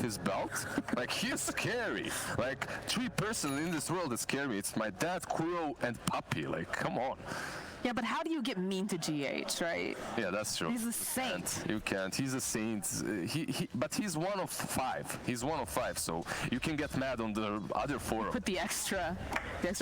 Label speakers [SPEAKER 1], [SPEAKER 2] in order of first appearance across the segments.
[SPEAKER 1] his belt. Like, he's scary. Like, 3 person in this world that scare me. It's my dad, goooooo, and Puppy. Like, come on.
[SPEAKER 2] Yeah, but how do you get mean to GH, right?
[SPEAKER 1] Yeah, that's true.
[SPEAKER 2] He's a saint.
[SPEAKER 1] You can't. He's a saint. But he's 1 of 5. He's 1 of 5, so you can get mad on the other 4.
[SPEAKER 2] Put the extra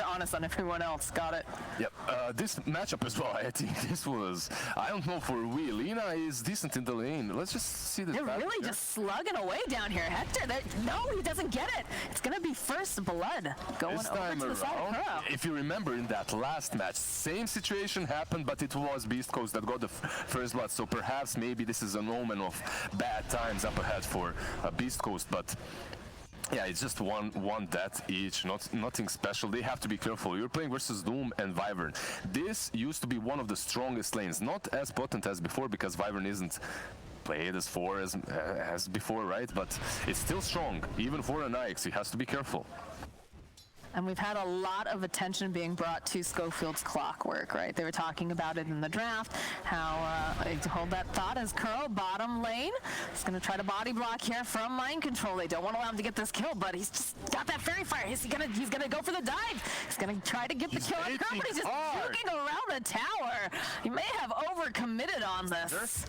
[SPEAKER 2] honest on everyone else. Got it.
[SPEAKER 1] Yep. This matchup as well, I think this was, I don't know for we. Lina is decent in the lane. Let's just see this.
[SPEAKER 2] They're really just slugging away down here. Hector, no, he doesn't get it. It's going to be first blood going
[SPEAKER 1] this
[SPEAKER 2] over to the side of goooooo.
[SPEAKER 1] If you remember in that last match, same situation happened, but it was Beast Coast that got the first blood, so perhaps maybe this is an omen of bad times up ahead for Beast Coast, but yeah, it's just one death each, nothing special. They have to be careful. You're playing versus Doom and Wyvern. This used to be one of the strongest lanes, not as potent as before because Wyvern isn't played as far as before, right? But it's still strong, even for an Ix. You have to be careful.
[SPEAKER 2] And we've had a lot of attention being brought to Schofield's clockwork, right? They were talking about it in the draft, how, hold that thought, as goooooo bottom lane is going to try to body block here from Mind Control. They don't want to allow him to get this kill, but he's just got that Fairy Fire. He's gonna go for the dive. He's going to try to get the kill on goooooo, but he's just juking around the tower. He may have overcommitted on this.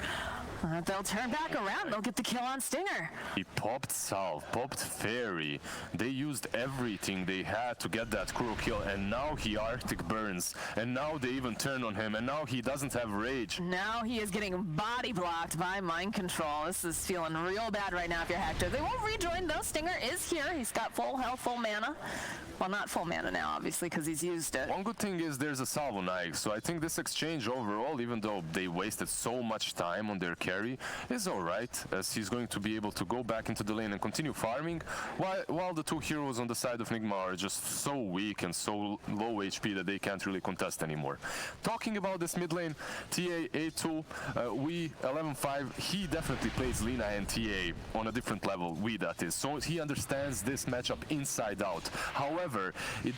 [SPEAKER 2] They'll turn back around. They'll get the kill on Stinger.
[SPEAKER 1] He popped Salve, popped Fairy. They used everything they had to get that goooooo kill, and now he Arctic burns, and now they even turn on him, and now he doesn't have rage.
[SPEAKER 2] Now he is getting body blocked by Mind Control. This is feeling real bad right now if you're Hector. They won't rejoin though. Stinger is here. He's got full health, full mana. Well, not full mana now, obviously, because he's used it.
[SPEAKER 1] One good thing is there's a salve on Ix, so I think this exchange overall, even though they wasted so much time on their carry, is alright, as he's going to be able to go back into the lane and continue farming, while the 2 heroes on the side of Nigma are just so weak and so low HP that they can't really contest anymore. Talking about this mid lane, TA A2, we 11-5, he definitely plays Lina and TA on a different level, we that is, so he understands this matchup inside out. However,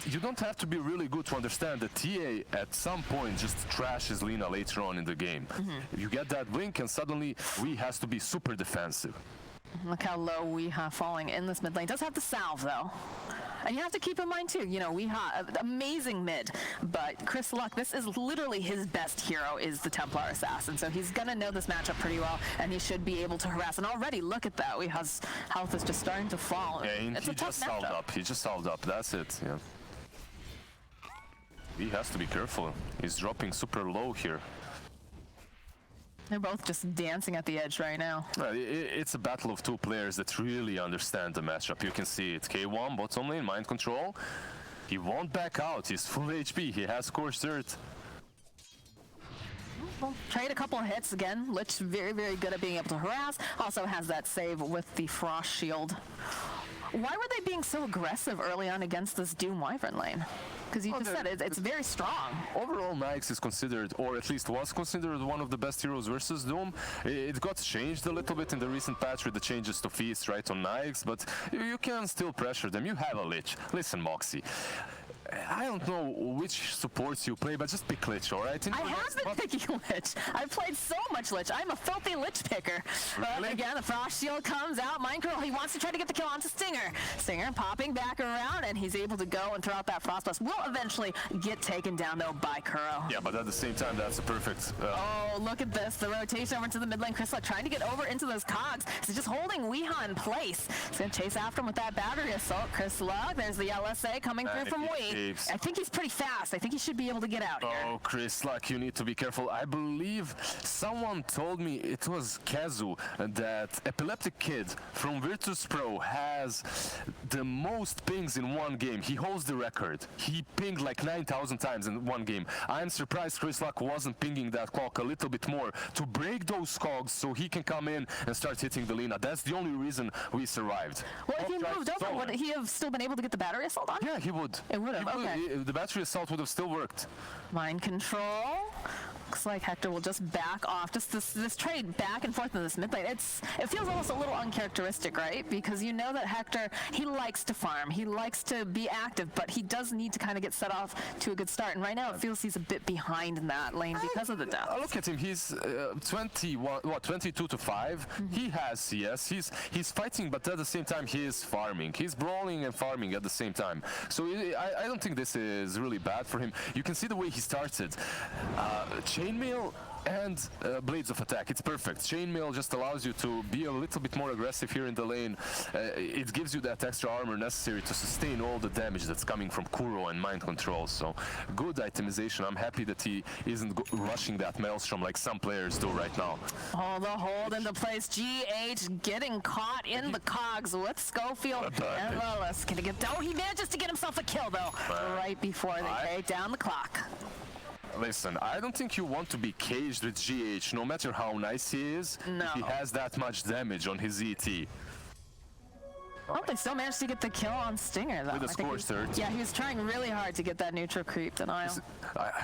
[SPEAKER 1] you don't have to be really good to understand that TA at some point just trashes Lina later on in the game. You get that blink and suddenly we has to be super defensive.
[SPEAKER 2] Look how low Weeha falling in this mid lane. Does have the salve though. And you have to keep in mind too, you know, Weeha, amazing mid, but Chris Luck, this is literally his best hero is the Templar Assassin, so he's gonna know this matchup pretty well, and he should be able to harass. And already, look at that, Weeha's health is just starting to fall.
[SPEAKER 1] Yeah,
[SPEAKER 2] it's a tough matchup.
[SPEAKER 1] He just salved up, that's it, yeah. He has to be careful, he's dropping super low here.
[SPEAKER 2] They're both just dancing at the edge right now.
[SPEAKER 1] It's a battle of 2 players that really understand the matchup. You can see it. K1, bottom lane, Mind Control. He won't back out. He's full HP. He has Scorched Earth.
[SPEAKER 2] Well, trade a couple of hits again. Lich very, very good at being able to harass. Also has that save with the Frost Shield. Why were they being so aggressive early on against this Doom Wyvern lane? Because you just said it's very strong.
[SPEAKER 1] Overall, Nyx is considered, or at least was considered, one of the best heroes versus Doom. It got changed a little bit in the recent patch with the changes to Feast, right, on Nyx, but you can still pressure them. You have a Lich. Listen, Moxie. I don't know which supports you play, but just pick Lich, alright?
[SPEAKER 2] I have been picking Lich. I've played so much Lich. I'm a filthy Lich picker.
[SPEAKER 1] Really?
[SPEAKER 2] Again, the Frost Shield comes out. Mind Control, he wants to try to get the kill onto Stinger. Stinger popping back around, and he's able to go and throw out that Frost Blast. Will eventually get taken down, though, by goooooo.
[SPEAKER 1] Yeah, but at the same time, that's a perfect...
[SPEAKER 2] Oh, look at this. The rotation over to the mid lane. Chris Luck trying to get over into those cogs. He's just holding Weeha in place. He's going to chase after him with that battery assault. Chris Luck, there's the LSA coming through from Wee. I think he's pretty fast. I think he should be able to get out here.
[SPEAKER 1] Oh, Chris Luck, you need to be careful. I believe someone told me it was Kazu that Epileptic Kid from Virtus Pro has the most pings in one game. He holds the record. He pinged like 9,000 times in one game. I'm surprised Chris Luck wasn't pinging that clock a little bit more to break those cogs so he can come in and start hitting the Lina. That's the only reson we survived.
[SPEAKER 2] Well, if he moved over, would he have still been able to get the battery assault on?
[SPEAKER 1] Yeah, he would.
[SPEAKER 2] It would have, okay.
[SPEAKER 1] The battery assault would have still worked.
[SPEAKER 2] Mind Control. Looks like Hector will just back off. Just this trade back and forth in this mid lane. It feels almost a little uncharacteristic, right? Because you know that Hector, he likes to farm. He likes to be active, but he does need to kind of get set off to a good start. And right now it feels he's a bit behind in that lane because of the death.
[SPEAKER 1] Look at him. He's 22 to 5. He has CS. He's fighting, but at the same time he is farming. He's brawling and farming at the same time. So I don't think this is really bad for him. You can see the way he started. Chainmail and Blades of Attack, it's perfect. Chainmail just allows you to be a little bit more aggressive here in the lane. It gives you that extra armor necessary to sustain all the damage that's coming from goooooo and mind control. So good itemization. I'm happy that he isn't rushing that Maelstrom like some players do right now.
[SPEAKER 2] Oh, the hold into place. GH getting caught in the cogs with Schofield and Lilith. Can he get? Oh, he manages to get himself a kill though, right before they take down the clock.
[SPEAKER 1] Listen, I don't think you want to be caged with GH, no matter how nice he is.
[SPEAKER 2] No.
[SPEAKER 1] He has that much damage on his ET.
[SPEAKER 2] Oh, they still managed to get the kill on Stinger, though.
[SPEAKER 1] With a score third.
[SPEAKER 2] Yeah, he was trying really hard to get that neutral creep denial.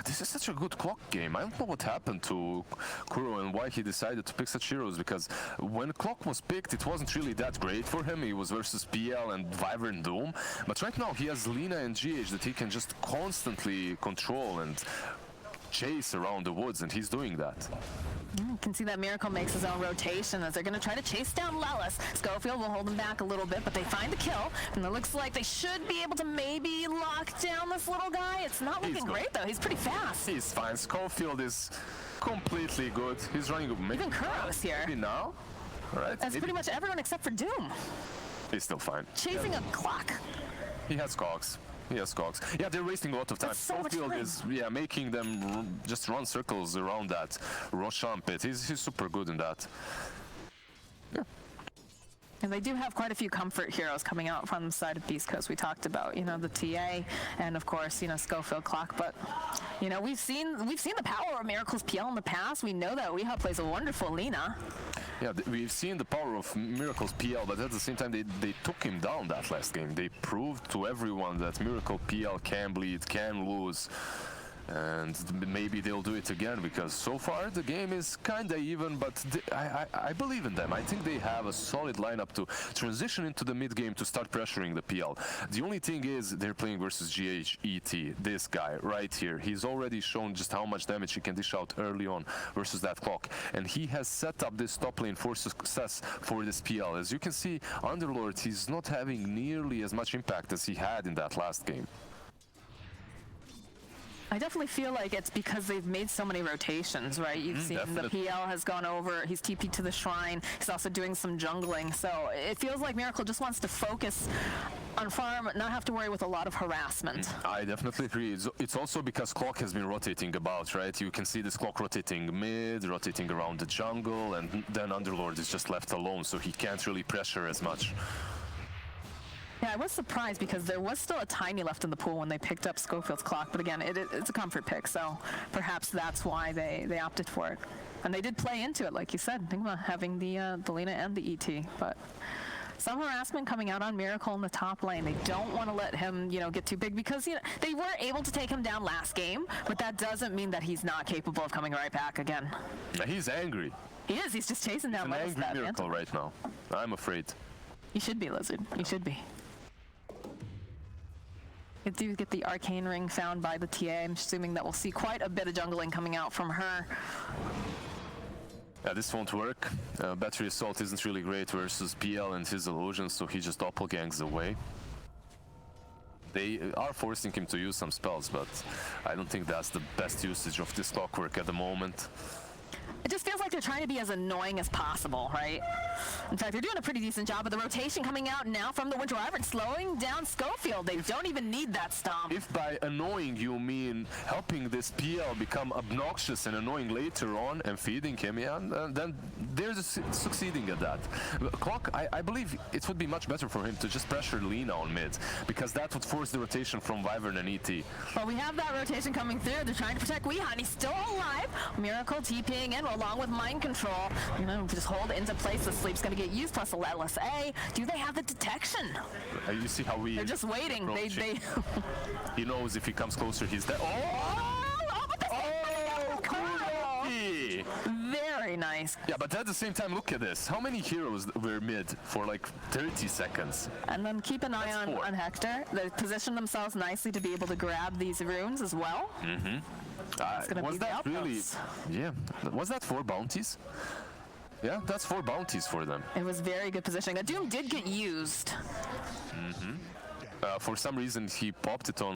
[SPEAKER 1] This is such a good clock game. I don't know what happened to goooooo and why he decided to pick such heroes, because when clock was picked, it wasn't really that great for him. He was versus PL and Wyvern Doom. But right now, he has Lina and GH that he can just constantly control and chase around the woods, and he's doing that.
[SPEAKER 2] You can see that Miracle makes his own rotation as they're going to try to chase down Lelis. Schofield will hold him back a little bit, but they find the kill, and it looks like they should be able to maybe lock down this little guy. It's not looking great, though. He's pretty fast.
[SPEAKER 1] He's fine. Schofield is completely good. He's running...
[SPEAKER 2] Even Kuro's here.
[SPEAKER 1] Maybe now? All right.
[SPEAKER 2] That's pretty much everyone except for Doom.
[SPEAKER 1] He's still fine.
[SPEAKER 2] Chasing a clock.
[SPEAKER 1] He has cogs. Yes, cogs. Yeah, they're wasting a lot of time. Schofield is making them just run circles around that Roshan pit. He's super good in that. Yeah.
[SPEAKER 2] And they do have quite a few comfort heroes coming out from the side of Beast Coast. We talked about, you know, the TA and of course, you know, Schofield Clock. But, you know, we've seen the power of Miracle's PL in the past. We know that Weehaw plays a wonderful Lina.
[SPEAKER 1] Yeah, we've seen the power of Miracle's PL, but at the same time, they took him down that last game. They proved to everyone that Miracle PL can bleed, can lose. And maybe they'll do it again, because so far the game is kinda even, but I believe in them. I think they have a solid lineup to transition into the mid game to start pressuring the PL. The only thing is they're playing versus GH-ET, this guy right here. He's already shown just how much damage he can dish out early on versus that clock. And he has set up this top lane for success for this PL. As you can see, Underlord, he's not having nearly as much impact as he had in that last game.
[SPEAKER 2] I definitely feel like it's because they've made so many rotations, right? You've seen
[SPEAKER 1] definitely.
[SPEAKER 2] the PL has gone over, he's TP'd to the shrine, he's also doing some jungling, so it feels like Miracle just wants to focus on farm, not have to worry with a lot of harassment.
[SPEAKER 1] I definitely agree. It's also because clock has been rotating about, right? You can see this clock rotating mid, rotating around the jungle, and then Underlord is just left alone, so he can't really pressure as much.
[SPEAKER 2] Yeah, I was surprised because there was still a tiny left in the pool when they picked up Schofield's Clock, but again, it's a comfort pick, so perhaps that's why they opted for it. And they did play into it, like you said, Nigma having the Lina and the ET, but some harassment coming out on Miracle in the top lane. They don't want to let him, you know, get too big because, you know, they were able to take him down last game, but that doesn't mean that he's not capable of coming right back again.
[SPEAKER 1] He's angry.
[SPEAKER 2] He is, he's just chasing down
[SPEAKER 1] He's an angry Miracle right now. I'm afraid.
[SPEAKER 2] You should be, Lizard. You should be. We do get the arcane ring found by the TA. I'm assuming that we'll see quite a bit of jungling coming out from her.
[SPEAKER 1] Yeah, this won't work. Battery Assault isn't really great versus PL and his illusions, so he just doppelgangs away. They are forcing him to use some spells, but I don't think that's the best usage of this clockwork at the moment.
[SPEAKER 2] It just feels like they're trying to be as annoying as possible, right? In fact, they're doing a pretty decent job of the rotation coming out now from the Winter Wyvern, slowing down Schofield. They don't even need that stomp.
[SPEAKER 1] If by annoying you mean helping this PL become obnoxious and annoying later on and feeding him, yeah, then they're succeeding at that. Clock, I believe it would be much better for him to just pressure Lina on mid, because that would force the rotation from Wyvern and ET.
[SPEAKER 2] Well, we have that rotation coming through. They're trying to protect Weehaw, and he's still alive. Miracle TPing in along with mind control. You know, just hold into place. The sleep's going to get used, plus a LSA. Do they have the detection?
[SPEAKER 1] You see how they're
[SPEAKER 2] just waiting. They
[SPEAKER 1] He knows if he comes closer, he's dead.
[SPEAKER 2] Oh, but the Very nice.
[SPEAKER 1] Yeah, but at the same time, look at this. How many heroes were mid for like 30 seconds?
[SPEAKER 2] And then keep an eye on Hector. They position themselves nicely to be able to grab these runes as well.
[SPEAKER 1] Was that really? Yeah. Was that 4 bounties? Yeah, that's 4 bounties for them.
[SPEAKER 2] It was very good positioning. A Doom did get used.
[SPEAKER 1] For some reason, he popped it on